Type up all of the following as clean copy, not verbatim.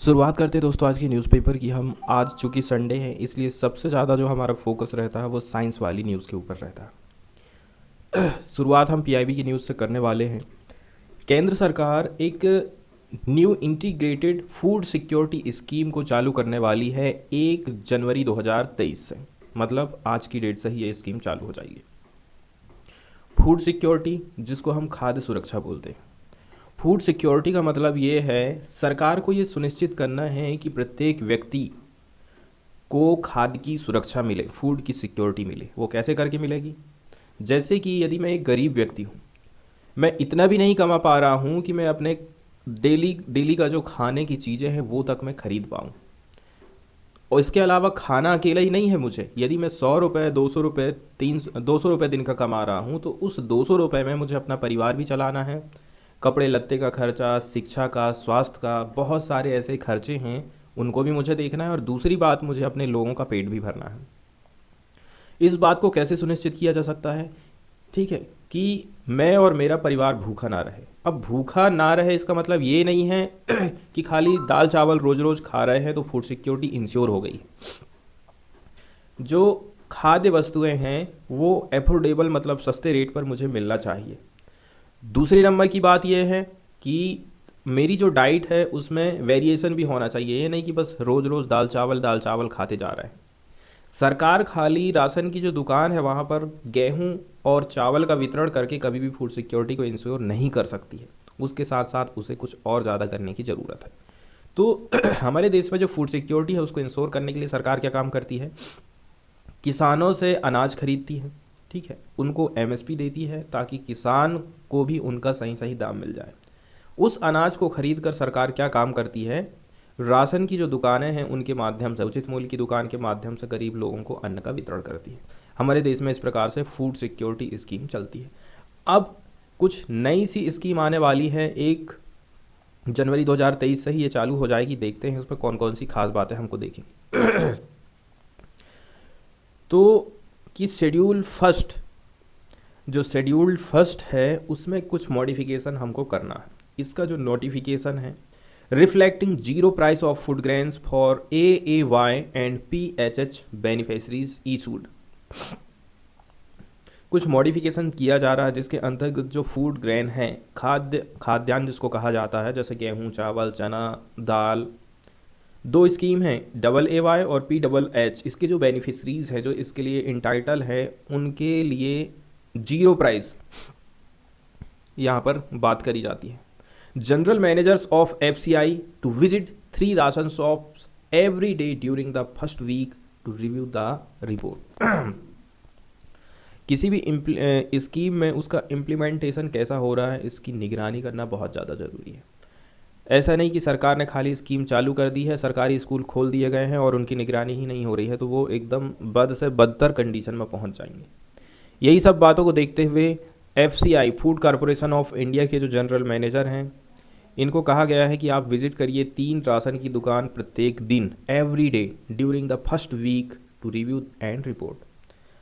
शुरुआत करते हैं दोस्तों आज की न्यूज़पेपर की। हम आज चूँकि संडे है इसलिए सबसे ज़्यादा जो हमारा फोकस रहता है वो साइंस वाली न्यूज़ के ऊपर रहता है। शुरुआत हम पीआईबी की न्यूज़ से करने वाले हैं। केंद्र सरकार एक new integrated food security scheme को चालू करने वाली है 1 जनवरी 2023 से। मतलब आज की डेट से ही ये स्कीम चालू हो जाएगी। फूड सिक्योरिटी जिसको हम खाद्य सुरक्षा बोलते हैं। फूड सिक्योरिटी का मतलब ये है सरकार को ये सुनिश्चित करना है कि प्रत्येक व्यक्ति को खाद्य की सुरक्षा मिले, फूड की सिक्योरिटी मिले। वो कैसे करके मिलेगी? जैसे कि यदि मैं एक गरीब व्यक्ति हूँ, मैं इतना भी नहीं कमा पा रहा हूँ कि मैं अपने डेली डेली का जो खाने की चीज़ें हैं वो तक मैं खरीद पाऊँ। और इसके अलावा खाना अकेला ही नहीं है मुझे। यदि मैं 100 रुपये, 200 रुपये, 200 रुपये दिन का कमा रहा हूँ तो उस 200 रुपये में मुझे अपना परिवार भी चलाना है। कपड़े लत्ते का खर्चा, शिक्षा का, स्वास्थ्य का, बहुत सारे ऐसे खर्चे हैं, उनको भी मुझे देखना है। और दूसरी बात, मुझे अपने लोगों का पेट भी भरना है। इस बात को कैसे सुनिश्चित किया जा सकता है? ठीक है, कि मैं और मेरा परिवार भूखा ना रहे। अब भूखा ना रहे इसका मतलब ये नहीं है कि खाली दाल चावल रोज रोज खा रहे हैं तो फूड सिक्योरिटी इंश्योर हो गई। जो खाद्य वस्तुएं हैं वो एफोर्डेबल मतलब सस्ते रेट पर मुझे मिलना चाहिए। दूसरी नंबर की बात यह है कि मेरी जो डाइट है उसमें वेरिएशन भी होना चाहिए। ये नहीं कि बस रोज़ रोज़ दाल चावल खाते जा रहे हैं। सरकार खाली राशन की जो दुकान है वहाँ पर गेहूँ और चावल का वितरण करके कभी भी फूड सिक्योरिटी को इंश्योर नहीं कर सकती है। उसके साथ साथ उसे कुछ और ज़्यादा करने की ज़रूरत है। तो हमारे देश में जो फूड सिक्योरिटी है उसको इंश्योर करने के लिए सरकार क्या काम करती है? किसानों से अनाज खरीदती है, ठीक है, उनको एमएसपी देती है ताकि किसान को भी उनका सही सही दाम मिल जाए। उस अनाज को खरीद कर सरकार क्या काम करती है? राशन की जो दुकानें हैं उनके माध्यम से, उचित मूल्य की दुकान के माध्यम से गरीब लोगों को अन्न का वितरण करती है। हमारे देश में इस प्रकार से फूड सिक्योरिटी स्कीम चलती है। अब कुछ नई सी स्कीम आने वाली है, 1 जनवरी 2023 से ही ये चालू हो जाएगी। देखते हैं उसमें कौन कौन सी खास बातें हमको देखेंगे। तो कि शेड्यूल्ड फर्स्ट है उसमें कुछ मॉडिफिकेशन हमको करना है। इसका जो नोटिफिकेशन है, reflecting zero price of food grains for AAY and PHH beneficiaries issued. कुछ मॉडिफिकेशन किया जा रहा है जिसके अंतर्गत जो फूड ग्रेन है, खाद्यान्न जिसको कहा जाता है, जैसे गेहूँ, चावल, चना, दाल, दो स्कीम हैं AAY और PHH। इसके जो बेनिफिशरीज हैं, जो इसके लिए इंटाइटल है, उनके लिए जीरो प्राइस यहाँ पर बात करी जाती है। General managers of FCI to visit 3 ration shops every day during the first week to review the report. किसी भी स्कीम में उसका इम्प्लीमेंटेशन कैसा हो रहा है, इसकी निगरानी करना बहुत ज़्यादा ज़रूरी है। ऐसा नहीं कि सरकार ने खाली स्कीम चालू कर दी है, सरकारी स्कूल खोल दिए गए हैं और उनकी निगरानी ही नहीं हो रही है, तो वो एकदम बद से बदतर कंडीशन में पहुंच जाएंगे। यही सब बातों को देखते हुए FCI, food corporation of India के जो जनरल मैनेजर हैं, इनको कहा गया है कि आप विजिट करिए 3 राशन की दुकान प्रत्येक दिन, every day during the first week to review and report.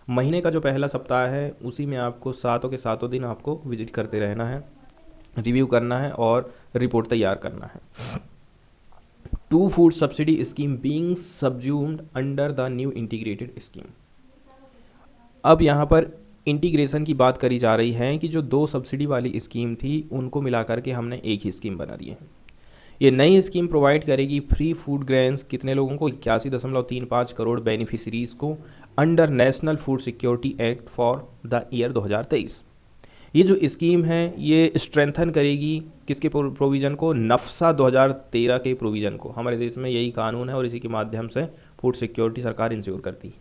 महीने का जो पहला सप्ताह है उसी में आपको सातों के सातों दिन आपको विजिट करते रहना है, रिव्यू करना है और रिपोर्ट तैयार करना है। 2 food subsidy scheme being subsumed under the new integrated scheme. अब यहाँ पर इंटीग्रेशन की बात करी जा रही है कि जो 2 सब्सिडी वाली स्कीम थी उनको मिला करके हमने एक ही स्कीम बना दी है। ये नई स्कीम प्रोवाइड करेगी फ्री फूड ग्रेन्स कितने लोगों को? 81.35 करोड़ बेनिफिशरीज को under national food security act for the year 2023। ये जो स्कीम है ये स्ट्रेंथन करेगी किसके प्रोविज़न को? नफ्सा 2013 के प्रोविज़न को। हमारे देश में यही कानून है और इसी के माध्यम से फूड सिक्योरिटी सरकार इंश्योर करती है।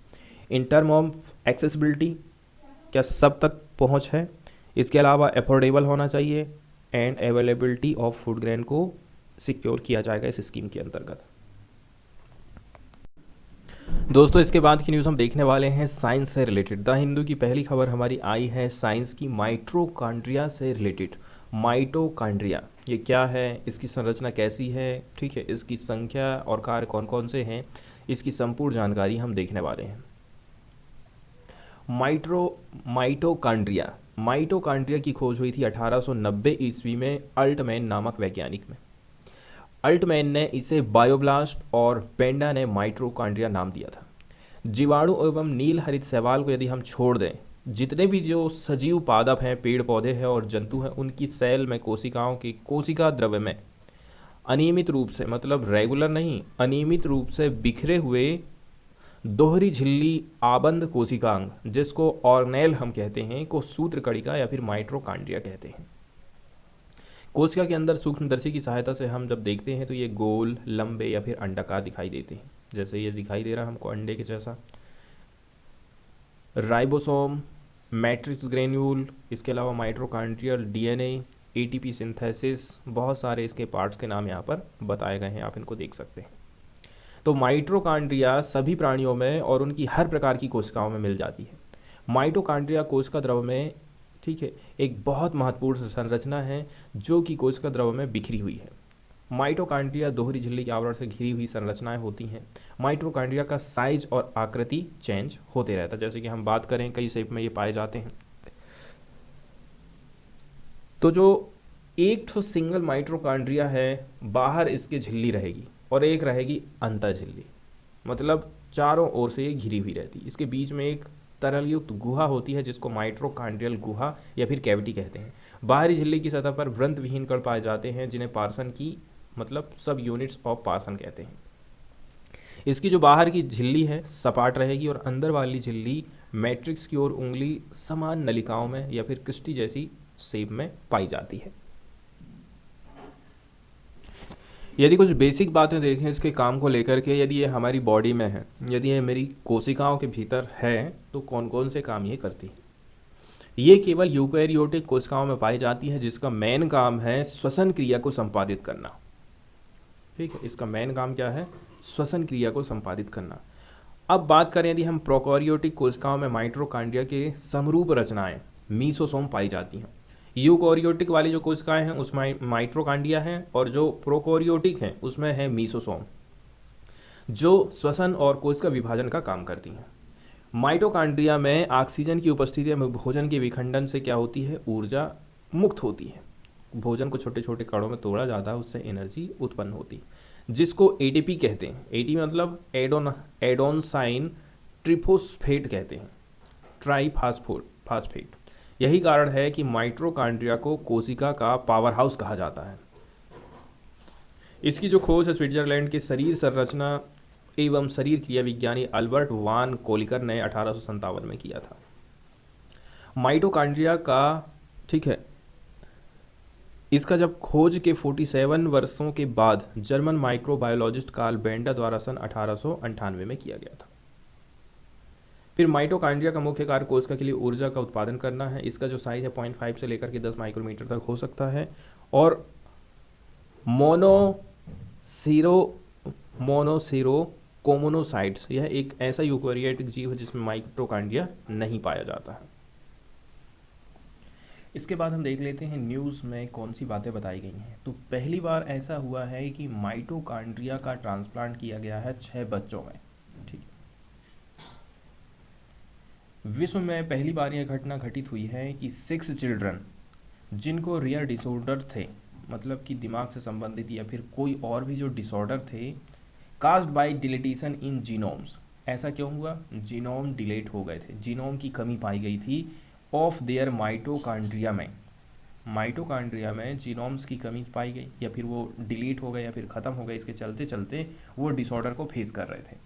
इन टर्म ऑफ एक्सेसिबिलिटी, क्या सब तक पहुंच है? इसके अलावा एफोर्डेबल होना चाहिए and availability of food grain को सिक्योर किया जाएगा इस स्कीम के अंतर्गत। दोस्तों इसके बाद की न्यूज़ हम देखने वाले हैं साइंस से रिलेटेड। द हिंदू की पहली खबर हमारी आई है साइंस की, माइटोकॉन्ड्रिया से रिलेटेड। माइटोकॉन्ड्रिया ये क्या है, इसकी संरचना कैसी है, ठीक है, इसकी संख्या और कार्य कौन कौन से हैं, इसकी संपूर्ण जानकारी हम देखने वाले हैं। माइटोकॉन्ड्रिया की खोज हुई थी 1890 ईस्वी में अल्टमैन नामक वैज्ञानिक में। अल्टमैन ने इसे बायोब्लास्ट और पेंडा ने माइटोकॉन्ड्रिया नाम दिया था। जीवाणु एवं नील हरित शैवाल को यदि हम छोड़ दें, जितने भी जो सजीव पादप हैं, पेड़ पौधे हैं और जंतु हैं, उनकी सेल में, कोशिकाओं की कोशिका द्रव्य में अनियमित रूप से, मतलब रेगुलर नहीं, अनियमित रूप से बिखरे हुए दोहरी झिल्ली आबंद कोशिकांग, जिसको ऑर्नेल हम कहते हैं, को सूत्रकणिका या फिर माइटोकॉन्ड्रिया कहते हैं। कोशिका के अंदर सूक्ष्मदर्शी की सहायता से हम जब देखते हैं तो ये गोल, लंबे या फिर अंडाकार दिखाई देते हैं, जैसे ये दिखाई दे रहा है हमको अंडे के जैसा। राइबोसोम, मैट्रिक्स ग्रेन्यूल, इसके अलावा माइटोकॉन्ड्रियल डीएनए, एटीपी सिंथेसिस, बहुत सारे इसके पार्ट्स के नाम यहाँ पर बताए गए हैं, आप इनको देख सकते हैं। तो माइटोकॉन्ड्रिया सभी प्राणियों में और उनकी हर प्रकार की कोशिकाओं में मिल जाती है। माइटोकॉन्ड्रिया कोशिका द्रव में, ठीक है, एक बहुत महत्वपूर्ण संरचना है जो कि कोशिका द्रव में बिखरी हुई है। माइटोकॉन्ड्रिया दोहरी झिल्ली के आवरण से घिरी हुई संरचनाएं होती हैं। माइटोकॉन्ड्रिया का साइज और आकृति चेंज होते रहता है, जैसे कि हम बात करें कई शेप में ये पाए जाते हैं। तो जो एक ठो सिंगल माइटोकॉन्ड्रिया है, बाहर इसके झिल्ली रहेगी और एक रहेगी अंतर झिल्ली, मतलब चारों ओर से ये घिरी हुई रहती है। इसके बीच में एक तरलयुक्त गुहा होती है जिसको माइटोकॉन्ड्रियल गुहा या फिर कैविटी कहते हैं। बाहरी झिल्ली की सतह पर व्रंत विहीन कण पाए जाते हैं जिन्हें पार्सन की, मतलब सब यूनिट्स ऑफ पार्सन कहते हैं। इसकी जो बाहर की झिल्ली है सपाट रहेगी और अंदर वाली झिल्ली मैट्रिक्स की ओर उंगली समान नलिकाओं में या फिर क्रिस्टी जैसी शेप में पाई जाती है। यदि कुछ बेसिक बातें देखें इसके काम को लेकर के, यदि ये हमारी बॉडी में है, यदि ये मेरी कोशिकाओं के भीतर है, तो कौन कौन से काम ये करती है? ये केवल यूकैरियोटिक कोशिकाओं में पाई जाती है, जिसका मेन काम है श्वसन क्रिया को संपादित करना। ठीक है, इसका मेन काम क्या है? श्वसन क्रिया को संपादित करना। अब बात करें यदि हम प्रोकैरियोटिक कोशिकाओं में माइटोकॉन्ड्रिया के समरूप रचनाएं मीसोसोम पाई जाती हैं। यूकैरियोटिक वाली जो कोशिकाएं हैं उसमें माइटोकॉन्ड्रिया हैं और जो प्रोकैरियोटिक हैं उसमें है मीसोसोम, जो श्वसन और कोशिका विभाजन का काम करती हैं। माइटोकॉन्ड्रिया में ऑक्सीजन की उपस्थिति में भोजन के विखंडन से क्या होती है? ऊर्जा मुक्त होती है। भोजन को छोटे छोटे कणों में तोड़ा जाता है, उससे एनर्जी उत्पन्न होती है, जिसको एटीपी कहते हैं। एटीपी मतलब एडोनसाइन ट्रिफोस्फेट कहते हैं, ट्राईफॉस्फेट। यही कारण है कि माइटोकॉन्ड्रिया को कोशिका का पावर हाउस कहा जाता है। इसकी जो खोज है स्विट्जरलैंड के शरीर संरचना एवं शरीर क्रिया विज्ञानी अल्बर्ट वान कोलिकर ने 1857 में किया था। माइटोकॉन्ड्रिया का, ठीक है, इसका जब खोज के 47 वर्षों के बाद जर्मन माइक्रोबायोलॉजिस्ट कार्ल बेंडा द्वारा सन 1898 में किया गया था। फिर माइटोकॉन्ड्रिया का मुख्य कार्य कोशिका के लिए ऊर्जा का उत्पादन करना है। इसका जो साइज है 0.5 से लेकर के 10 माइक्रोमीटर तक हो सकता है। और मोनोसीरो कोमोनोसाइट्स, यह एक ऐसा यूकैरियोटिक जीव है जिसमें माइटोकॉन्ड्रिया नहीं पाया जाता है। इसके बाद हम देख लेते हैं न्यूज़ में कौन सी बातें बताई गई हैं। तो पहली बार ऐसा हुआ है कि माइटोकॉन्ड्रिया का ट्रांसप्लांट किया गया है 6 बच्चों में। ठीक, विश्व में पहली बार यह घटना घटित हुई है कि 6 चिल्ड्रन जिनको रियर डिसऑर्डर थे, मतलब कि दिमाग से संबंधित या फिर कोई और भी जो डिसऑर्डर थे, कास्ड बाय डिलीटेशन इन जीनोम्स। ऐसा क्यों हुआ? जीनोम डिलीट हो गए थे, जीनोम की कमी पाई गई थी ऑफ देयर माइटोकॉन्ड्रिया में। माइटोकॉन्ड्रिया में जीनोम्स की कमी पाई गई या फिर वो डिलीट हो गए या फिर ख़त्म हो गए, इसके चलते चलते वो डिसऑर्डर को फेस कर रहे थे।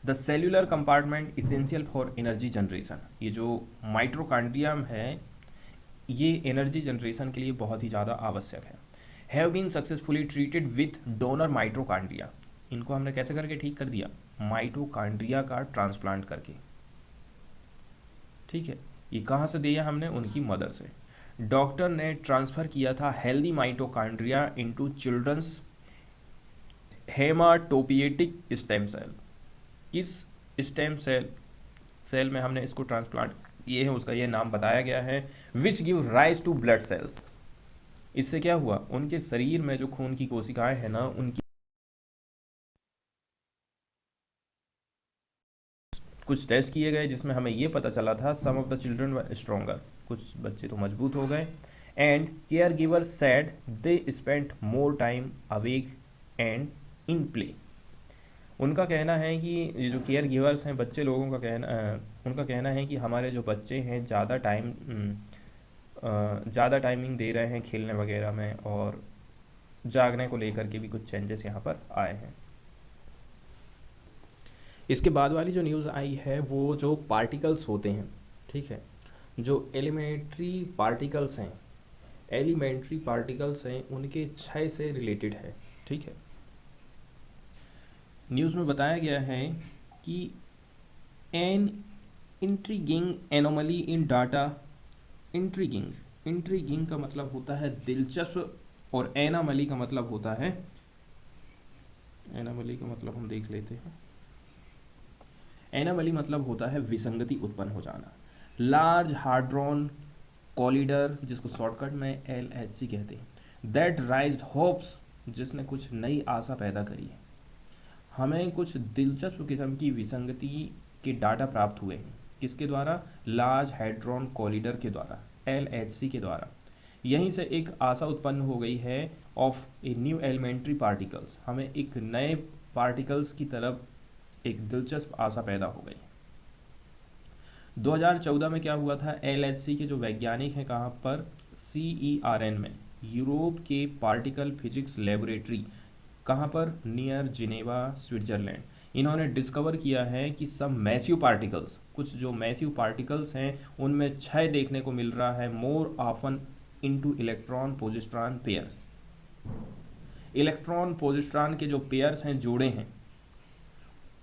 The cellular compartment essential for energy generation. ये जो माइटोकॉन्ड्रिया है ये एनर्जी जनरेशन के लिए बहुत ही ज़्यादा आवश्यक है। Have been successfully treated with donor mitochondria. इनको हमने कैसे करके ठीक कर दिया? माइटोकॉन्ड्रिया का ट्रांसप्लांट करके। ठीक है, ये कहाँ से दिया हमने? उनकी मदर से। डॉक्टर ने ट्रांसफ़र किया था healthy mitochondria into children's haematopoietic stem cell. किस स्टेम सेल में हमने इसको ट्रांसप्लांट ये है, उसका ये नाम बताया गया है, which give rise to blood cells. इससे क्या हुआ? उनके शरीर में जो खून की कोशिकाएं हैं ना, उनकी कुछ टेस्ट किए गए जिसमें हमें ये पता चला था some of the children were stronger, कुछ बच्चे तो मजबूत हो गए, and caregiver said they spend more time awake and in play. उनका कहना है कि ये जो केयर गिवर्स हैं, बच्चे लोगों का कहना उनका कहना है कि हमारे जो बच्चे हैं ज़्यादा टाइमिंग दे रहे हैं खेलने वगैरह में, और जागने को लेकर के भी कुछ चेंजेस यहाँ पर आए हैं। इसके बाद वाली जो न्यूज़ आई है वो जो पार्टिकल्स होते हैं, ठीक है, जो एलिमेंट्री पार्टिकल्स हैं उनके क्षय से रिलेटेड है, ठीक है। न्यूज़ में बताया गया है कि एन इंट्रीगिंग एनोमली इन डाटा, इंट्रीगिंग का मतलब होता है दिलचस्प, और एनोमली का मतलब होता है, एनोमली का मतलब हम देख लेते हैं, एनोमली मतलब होता है विसंगति उत्पन्न हो जाना। लार्ज हाड्रॉन कॉलिडर, जिसको शॉर्टकट में LHC कहते हैं, दैट राइज्ड होप्स, जिसने कुछ नई आशा पैदा करी है। हमें कुछ दिलचस्प किस्म की विसंगति के डाटा प्राप्त हुए हैं, किसके द्वारा? लार्ज हाड्रॉन कॉलिडर के द्वारा, LHC के द्वारा। यहीं से एक आशा उत्पन्न हो गई है of a new elementary particles, हमें एक नए पार्टिकल्स की तरफ एक दिलचस्प आशा पैदा हो गई। 2014 में क्या हुआ था? LHC के जो वैज्ञानिक हैं, कहाँ पर? CERN में, यूरोप के पार्टिकल फिजिक्स लेबोरेटरी, कहाँ पर? Near Geneva, Switzerland. इन्होंने डिस्कवर किया है कि सब मैसिव पार्टिकल्स, कुछ जो मैसिव पार्टिकल्स हैं उनमें क्षय देखने को मिल रहा है, more often into electron positron pairs. Electron positron के जो पेयर्स हैं, जोड़े हैं,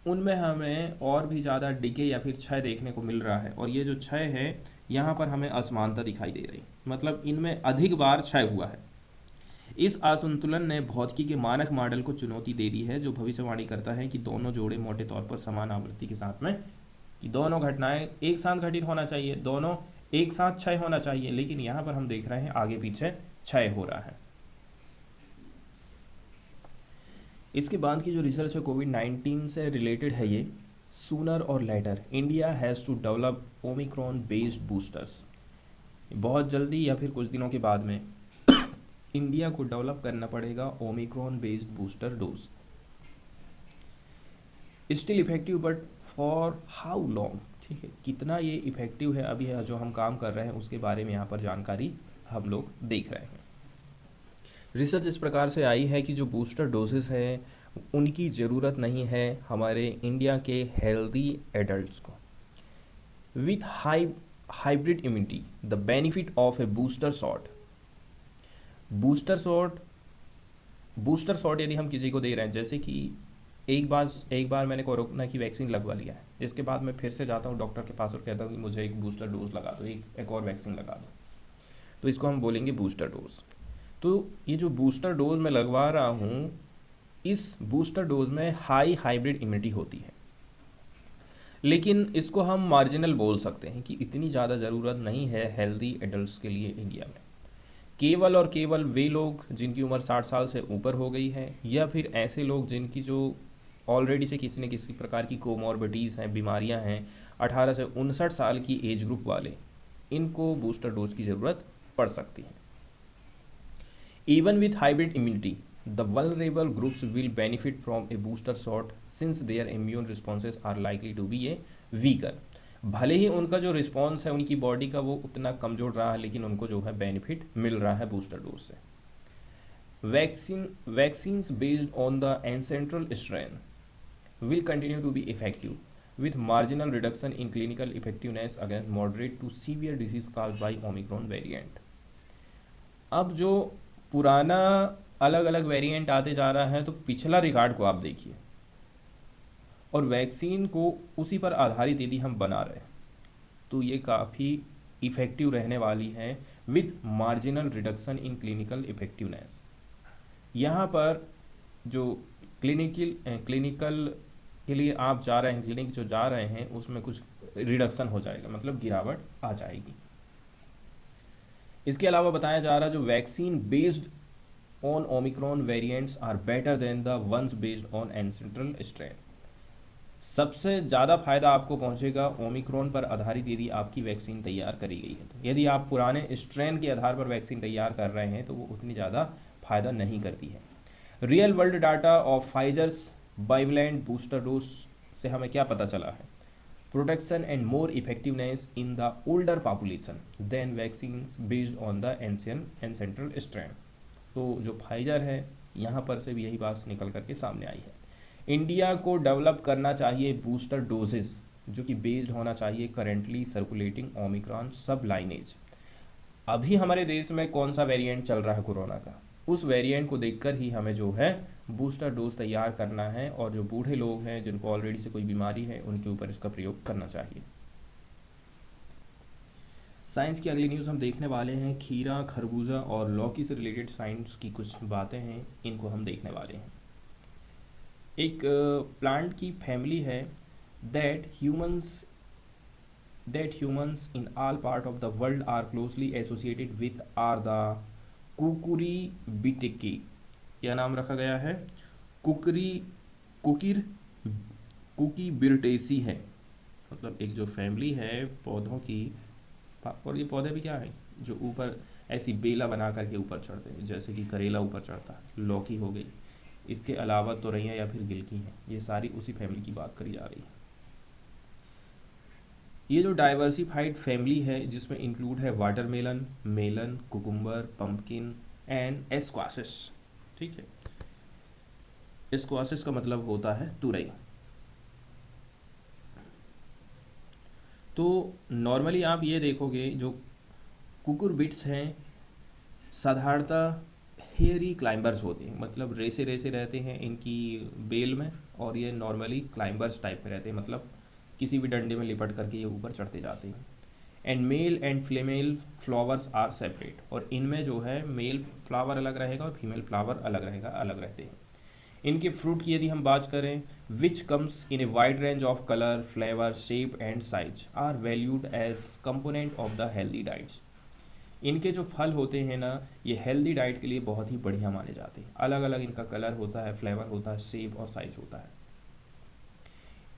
उनमें हमें और भी ज़्यादा डिके या फिर क्षय देखने को मिल रहा है, और ये जो क्षय है यहाँ पर हमें असमानता दिखाई दे रही, मतलब इनमें अधिक बार क्षय हुआ है। इस असंतुलन ने भौतिकी के मानक मॉडल को चुनौती दे दी है, जो भविष्यवाणी करता है कि दोनों जोड़े मोटे तौर पर समान आवृत्ति के साथ में, कि दोनों घटनाएं एक साथ घटित होना चाहिए, दोनों एक साथ क्षय होना चाहिए, लेकिन यहाँ पर हम देख रहे हैं आगे पीछे क्षय हो रहा है। इसके बाद की जो रिसर्च है कोविड-19 से रिलेटेड है, ये सूनर और later India has to develop Omicron based boosters. बहुत जल्दी या फिर कुछ दिनों के बाद में इंडिया को डेवलप करना पड़ेगा Omicron based booster dose. Still effective but for how long, ठीक है, कितना ये इफेक्टिव है अभी है जो हम काम कर रहे हैं उसके बारे में यहाँ पर जानकारी हम लोग देख रहे हैं। रिसर्च इस प्रकार से आई है कि जो बूस्टर डोजेस हैं उनकी ज़रूरत नहीं है हमारे इंडिया के हेल्दी एडल्ट्स को। With hybrid immunity the benefit of A booster shot यदि हम किसी को दे रहे हैं, जैसे कि एक बार मैंने कोरोना की वैक्सीन लगवा लिया है, इसके बाद मैं फिर से जाता हूँ डॉक्टर के पास और कहता हूँ कि मुझे एक बूस्टर डोज लगा दो, एक और वैक्सीन लगा दो, तो इसको हम बोलेंगे बूस्टर डोज। तो ये जो बूस्टर डोज मैं लगवा रहा हूँ, इस बूस्टर डोज में हाई हाइब्रिड इम्यूनिटी होती है, लेकिन इसको हम मार्जिनल बोल सकते हैं कि इतनी ज़्यादा ज़रूरत नहीं है हेल्दी एडल्ट्स के लिए इंडिया में। केवल और केवल वे लोग जिनकी उम्र 60 साल से ऊपर हो गई है, या फिर ऐसे लोग जिनकी जो ऑलरेडी से किसी न किसी प्रकार की कोमॉर्बिडीज़ हैं, बीमारियां हैं, 18 से 59 साल की एज ग्रुप वाले, इनको बूस्टर डोज की ज़रूरत पड़ सकती है। Even with hybrid immunity the vulnerable groups will benefit from a booster shot since their immune responses are likely to be a weaker. भले ही उनका जो रिस्पॉन्स है उनकी बॉडी का वो उतना कमज़ोर रहा है, लेकिन उनको जो है बेनिफिट मिल रहा है बूस्टर डोज से। Vaccines based on the ancestral strain will continue to be effective with marginal reduction in clinical effectiveness against moderate to severe disease caused by Omicron variant। अब जो पुराना अलग अलग वेरिएंट आते जा रहा है, तो पिछला रिकॉर्ड को आप देखिए, और वैक्सीन को उसी पर आधारित यदि हम बना रहे हैं तो ये काफ़ी इफ़ेक्टिव रहने वाली है with marginal reduction in clinical effectiveness. यहाँ पर जो क्लिनिकल के लिए आप जा रहे हैं, क्लिनिक जो जा रहे हैं उसमें कुछ रिडक्शन हो जाएगा, मतलब गिरावट आ जाएगी। इसके अलावा बताया जा रहा है जो vaccine based on Omicron variants are better than the ones based on ancestral strain. सबसे ज़्यादा फायदा आपको पहुंचेगा ओमिक्रॉन पर आधारित यदि आपकी वैक्सीन तैयार करी गई है। तो यदि आप पुराने स्ट्रेन के आधार पर वैक्सीन तैयार कर रहे हैं तो वो उतनी ज़्यादा फायदा नहीं करती है। Real world data of Pfizer's bivalent booster dose से हमें क्या पता चला है? Protection and more effectiveness in the older population than vaccines based on the ancient and central strand. तो जो फाइजर है यहाँ पर से भी यही बात निकल करके सामने आई है। इंडिया को डेवलप करना चाहिए बूस्टर डोजेस जो कि बेस्ड होना चाहिए करेंटली सर्कुलेटिंग ओमिक्रॉन सब लाइनेज। अभी हमारे देश में कौन सा वेरिएंट चल रहा है कोरोना का, उस वेरिएंट को देखकर ही हमें जो है बूस्टर डोज तैयार करना है, और जो बूढ़े लोग हैं जिनको ऑलरेडी से कोई बीमारी है उनके ऊपर इसका प्रयोग करना चाहिए। साइंस की अगली न्यूज़ हम देखने वाले हैं खीरा, खरबूजा और लौकी से रिलेटेड साइंस की कुछ बातें हैं, इनको हम देखने वाले हैं। एक प्लांट की फैमिली है that humans in all part of the world are closely associated with are the Cucurbitaceae. क्या नाम रखा गया है? कुकरी कुकिर कुकीबिरटेसी है। मतलब एक जो फैमिली है पौधों की, और ये पौधे भी क्या है जो ऊपर ऐसी बेला बना करके ऊपर चढ़ते हैं, जैसे कि करेला ऊपर चढ़ता है, लौकी हो गई, इसके अलावा तोरैया या फिर गिलकी हैं, ये सारी उसी फैमिली की बात करी जा रही है। ये जो डाइवर्सिफाइड फैमिली है जिसमें इंक्लूड है watermelon, melon, cucumber, pumpkin and squashes. ठीक है, एस्क्वासिस का मतलब होता है तुरई। तो नॉर्मली आप ये देखोगे जो कुकुरबिट्स हैं साधारणतः हेयरी क्लाइंबर्स होते हैं, मतलब रेसे रेसे रहते हैं इनकी बेल में, और ये नॉर्मली क्लाइंबर्स टाइप में रहते हैं, मतलब किसी भी डंडे में लिपट करके ये ऊपर चढ़ते जाते हैं। And male and female flowers are separate, और इनमें जो है मेल फ्लावर अलग रहेगा और फीमेल फ्लावर अलग रहेगा, अलग रहते हैं। इनके फ्रूट की यदि हम बात करें, which comes in a wide range of colour, flavour, shape and size, are valued as component of the healthy diets. इनके जो फल होते हैं ना, ये हेल्दी डाइट के लिए बहुत ही बढ़िया माने जाते हैं। अलग अलग इनका कलर होता है, फ्लेवर होता है, शेप और साइज होता है।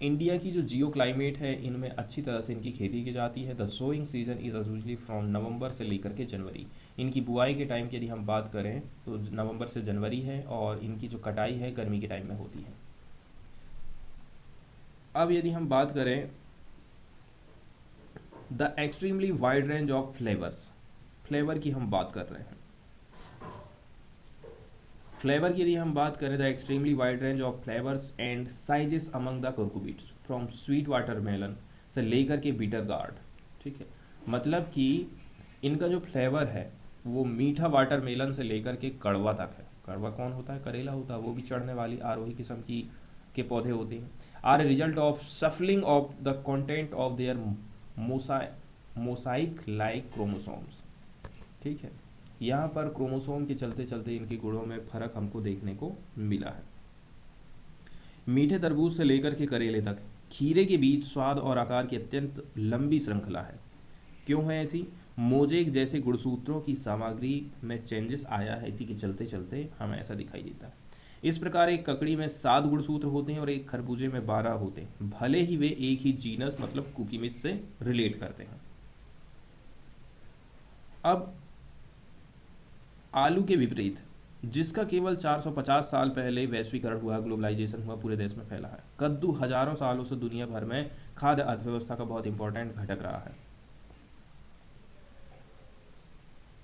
इंडिया की जो जियो क्लाइमेट है इनमें अच्छी तरह से इनकी खेती की जाती है। The sowing season is usually from November से लेकर के जनवरी। इनकी बुआई के टाइम की यदि हम बात करें तो नवंबर से जनवरी है, और इनकी जो कटाई है गर्मी के टाइम में होती है। अब यदि हम बात करें the extremely wide range of flavours, flavour की हम बात कर रहे हैं। फ्लेवर की यदि हम बात करें, the extremely wide range of flavours and sizes among the cucurbits from sweet watermelon से लेकर के बीटर गार्ड। ठीक है, मतलब कि इनका जो फ्लेवर है वो मीठा वाटरमेलन से लेकर के कड़वा तक है। कड़वा कौन होता है? करेला होता है, वो भी चढ़ने वाली आरोही किस्म की के पौधे होते हैं। Are a result of shuffling of the content of their mosaic like chromosomes. ठीक है, यहाँ पर क्रोमोसोम के चलते चलते इनके गुणों में फर्क हमको देखने को मिला है। मीठे तरबूज से लेकर के करेले तक खीरे के बीच स्वाद और आकार की अत्यंत लंबी श्रृंखला है। क्यों है ऐसी? मोजेक जैसे गुणसूत्रों की सामग्री में चेंजेस आया है, इसी के चलते चलते हमें ऐसा दिखाई देता है। इस प्रकार एक ककड़ी में 7 गुणसूत्र होते हैं और एक खरबूजे में 12 होते हैं, भले ही वे एक ही जीनस मतलब कुकीमिस से रिलेट करते हैं। अब आलू के विपरीत, जिसका केवल 450 साल पहले वैश्वीकरण हुआ, ग्लोबलाइजेशन हुआ, पूरे देश में फैला है, कद्दू हजारों सालों से दुनिया भर में खाद्य अर्थव्यवस्था का बहुत इंपॉर्टेंट घटक रहा है।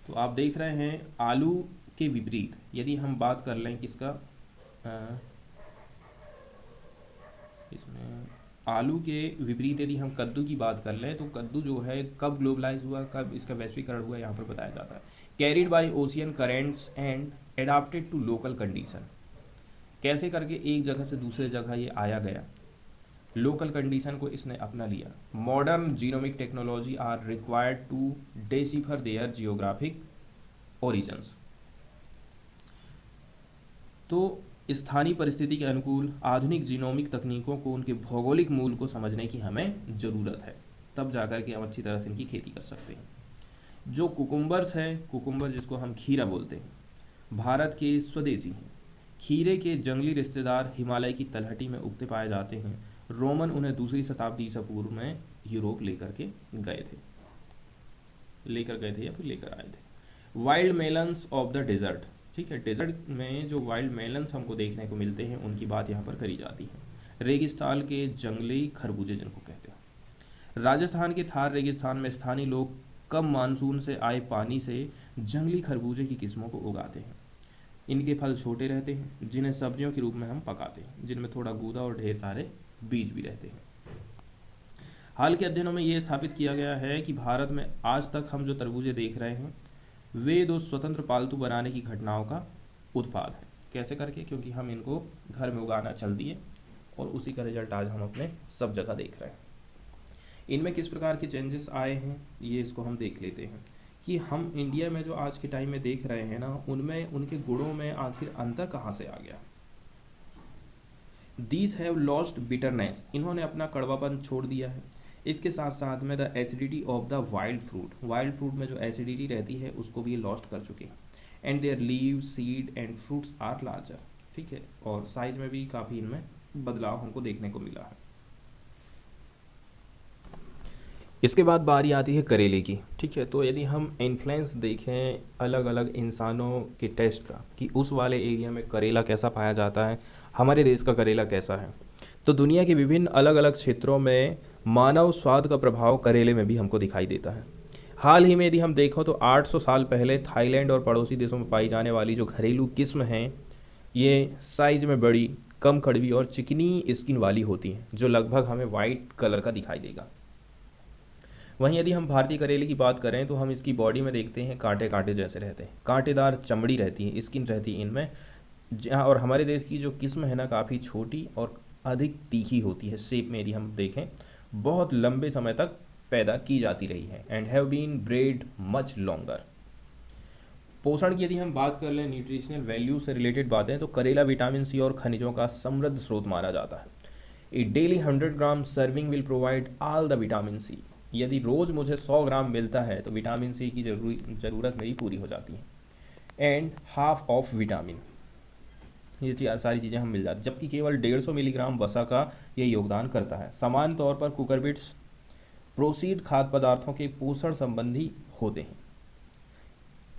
तो आप देख रहे हैं आलू के विपरीत यदि हम बात कर लें किसका, इसमें आलू के विपरीत यदि हम कद्दू की बात कर लें तो कद्दू जो है कब ग्लोबलाइज हुआ, कब इसका वैश्वीकरण हुआ, यहाँ पर बताया जाता है। Carried by ocean currents and adapted to local condition. कैसे करके एक जगह से दूसरे जगह ये आया गया, लोकल कंडीशन को इसने अपना लिया। Modern genomic technology are required to decipher their geographic origins. तो स्थानीय परिस्थिति के अनुकूल आधुनिक जीनोमिक तकनीकों को उनके भौगोलिक मूल को समझने की हमें ज़रूरत है, तब जाकर के हम अच्छी तरह से इनकी खेती कर सकते हैं। जो कुकुम्बर्स है, कुकुम्बर जिसको हम खीरा बोलते हैं, भारत के स्वदेशी हैं। खीरे के जंगली रिश्तेदार हिमालय की तलहटी में उगते पाए जाते हैं रोमन उन्हें दूसरी शताब्दी ईसा पूर्व में यूरोप लेकर गए थे या फिर लेकर आए थे। Wild melons of the desert, ठीक है, डेजर्ट में जो वाइल्ड मेलन्स हमको देखने को मिलते हैं उनकी बात यहाँ पर करी जाती है। रेगिस्तान के जंगली खरबूजे जिनको कहते हैं। राजस्थान के थार रेगिस्तान में स्थानीय लोग कम मानसून से आए पानी से जंगली खरबूजे की किस्मों को उगाते हैं। इनके फल छोटे रहते हैं जिन्हें सब्जियों के रूप में हम पकाते हैं, जिनमें थोड़ा गूदा और ढेर सारे बीज भी रहते हैं। हाल के अध्ययनों में ये स्थापित किया गया है कि भारत में आज तक हम जो तरबूजे देख रहे हैं वे दो स्वतंत्र पालतू बनाने की घटनाओं का उत्पाद है। कैसे करके? क्योंकि हम इनको घर में उगाना चल दिए और उसी का रिजल्ट आज हम अपने सब जगह देख रहे हैं। इनमें किस प्रकार के चेंजेस आए हैं ये इसको हम देख लेते हैं कि हम इंडिया में जो आज के टाइम में देख रहे हैं ना, उनमें उनके गुणों में आखिर अंतर कहाँ से आ गया। दीज हैव लॉस्ट बिटरनेस, इन्होंने अपना कड़वापन छोड़ दिया है। इसके साथ साथ में the acidity of the wild fruit में जो एसिडिटी रहती है उसको भी ये लॉस्ट कर चुके हैं। And their leave seed and fruits are larger, ठीक है, और साइज में भी काफ़ी इनमें बदलाव हमको देखने को मिला है। इसके बाद बारी आती है करेले की, ठीक है। तो यदि हम इन्फ्लुएंस देखें अलग अलग इंसानों के टेस्ट का कि उस वाले एरिया में करेला कैसा पाया जाता है, हमारे देश का करेला कैसा है, तो दुनिया के विभिन्न अलग अलग क्षेत्रों में मानव स्वाद का प्रभाव करेले में भी हमको दिखाई देता है। हाल ही में यदि हम देखो तो 800 साल पहले थाईलैंड और पड़ोसी देशों में पाई जाने वाली जो घरेलू किस्म हैं ये साइज में बड़ी, कम कड़वी और चिकनी स्किन वाली होती हैं, जो लगभग हमें वाइट कलर का दिखाई देगा। वहीं यदि हम भारतीय करेले की बात करें तो हम इसकी बॉडी में देखते हैं कांटे कांटे जैसे रहते हैं, कांटेदार चमड़ी रहती है, स्किन रहती है इनमें, और हमारे देश की जो किस्म है ना काफ़ी छोटी और अधिक तीखी होती है। शेप में यदि हम देखें बहुत लंबे समय तक पैदा की जाती रही है and have been bred much longer. पोषण की यदि हम बात कर लें, न्यूट्रिशनल वैल्यू से रिलेटेड बातें, तो करेला विटामिन सी और खनिजों का समृद्ध स्रोत माना जाता है। A daily 100 gram serving will provide all the vitamin C, यदि रोज़ मुझे 100 ग्राम मिलता है तो विटामिन सी की ज़रूरत मेरी पूरी हो जाती है। एंड हाफ ऑफ विटामिन, ये सारी चीज़ें हम मिल जाती, जबकि केवल 150 मिलीग्राम वसा का ये योगदान करता है। समान तौर पर कुकरबिट्स प्रोसीड खाद्य पदार्थों के पोषण संबंधी होते हैं।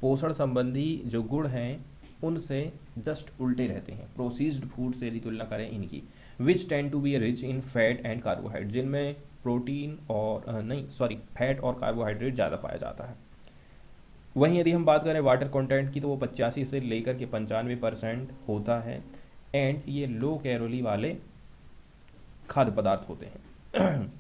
पोषण संबंधी जो गुण हैं उनसे जस्ट उल्टे रहते हैं प्रोसीज्ड फूड से यदि तुलना करें इनकी, which tend to be rich in fat and carbohydrate, जिनमें प्रोटीन और फैट और कार्बोहाइड्रेट ज़्यादा पाया जाता है। वहीं यदि हम बात करें वाटर कंटेंट की तो वो 85 से लेकर के 95% होता है एंड ये लो कैलोरी वाले खाद्य पदार्थ होते हैं।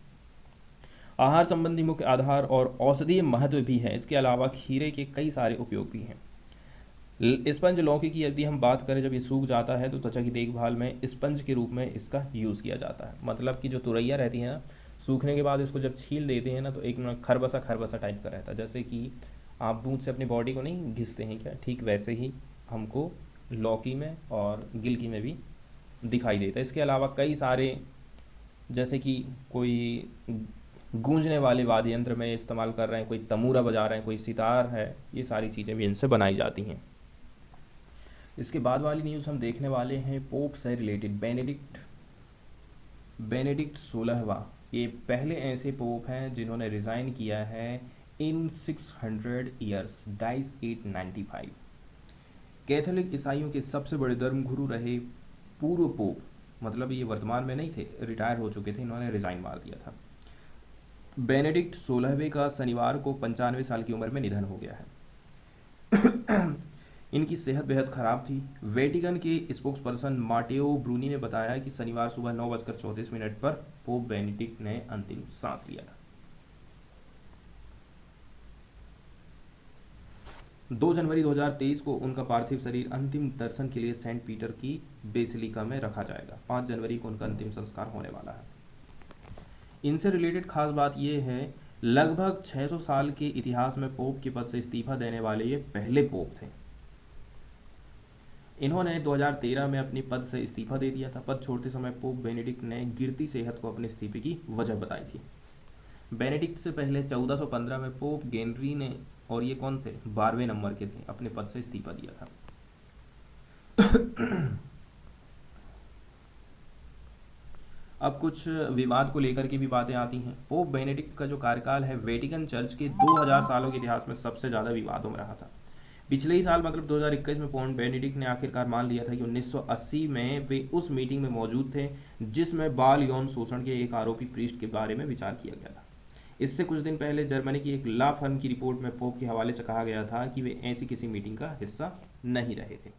आहार संबंधी मुख्य आधार और औषधीय महत्व भी है। इसके अलावा खीरे के कई सारे उपयोग भी हैं। स्पंज लौकी की यदि हम बात करें, जब ये सूख जाता है तो त्वचा की देखभाल में स्पंज के रूप में इसका यूज़ किया जाता है। मतलब कि जो तुरैया रहती है ना, सूखने के बाद इसको जब छील देते हैं ना तो एक खरबसा टाइप का रहता है, जैसे कि आप दूध से अपनी बॉडी को नहीं घिसते हैं क्या, ठीक वैसे ही हमको लौकी में और गिलकी में भी दिखाई देता है। इसके अलावा कई सारे, जैसे कि कोई गूंजने वाले वाद्य यंत्र में इस्तेमाल कर रहे हैं, कोई तमूरा बजा रहे हैं, कोई सितार है, ये सारी चीज़ें भी इनसे बनाई जाती हैं। इसके बाद वाली न्यूज़ हम देखने वाले हैं पोप से रिलेटेड। बेनेडिक्ट 16वां ये पहले ऐसे पोप हैं जिन्होंने रिज़ाइन किया है इन 600 ईयर्स, 2895। कैथोलिक ईसाइयों के सबसे बड़े धर्मगुरु रहे पूर्व पोप, मतलब ये वर्तमान में नहीं थे, रिटायर हो चुके थे, इन्होंने रिज़ाइन मार दिया था। बेनेडिक्ट 16वें का शनिवार को 95 साल की उम्र में निधन हो गया है। इनकी सेहत बेहद ख़राब थी। वेटिकन के स्पोक्स पर्सन माटेओ ब्रूनी ने बताया कि शनिवार सुबह 9:34 पर पोप बेनेडिक्ट ने अंतिम सांस लिया था। 2 जनवरी 2023 को उनका पार्थिव शरीर अंतिम दर्शन के लिए सेंट पीटर की बेसिलिका में रखा जाएगा। 5 जनवरी को उनका अंतिम संस्कार होने वाला है। इनसे रिलेटेड खास बात यह है, लगभग 600 साल के इतिहास में पोप के पद से इस्तीफा देने वाले ये पहले पोप थे। इन्होंने 2013 में अपनी पद से इस्तीफा दे दिया था। पद छोड़ते समय पोप बेनेडिक्ट ने गिरती सेहत को अपने इस्तीफे की वजह बताई थी। बेनेडिक्ट से पहले 1415 में पोप गेनरी ने, और ये कौन थे, 12वें नंबर के थे, अपने पद से इस्तीफा दिया था। अब कुछ विवाद को लेकर के भी बातें आती हैं। पोप बेनेडिक्ट का जो कार्यकाल है वेटिकन चर्च के 2000 सालों के इतिहास में सबसे ज़्यादा विवादों में रहा था। पिछले ही साल मतलब 2021 में पोप बेनेडिक्ट ने आखिरकार मान लिया था कि 1980 में वे उस मीटिंग में मौजूद थे जिसमें बाल यौन शोषण के एक आरोपी प्रीस्ट के बारे में विचार किया गया था। इससे कुछ दिन पहले जर्मनी की एक ला फर्म की रिपोर्ट में पोप के हवाले से कहा गया था कि वे ऐसी किसी मीटिंग का हिस्सा नहीं रहे थे।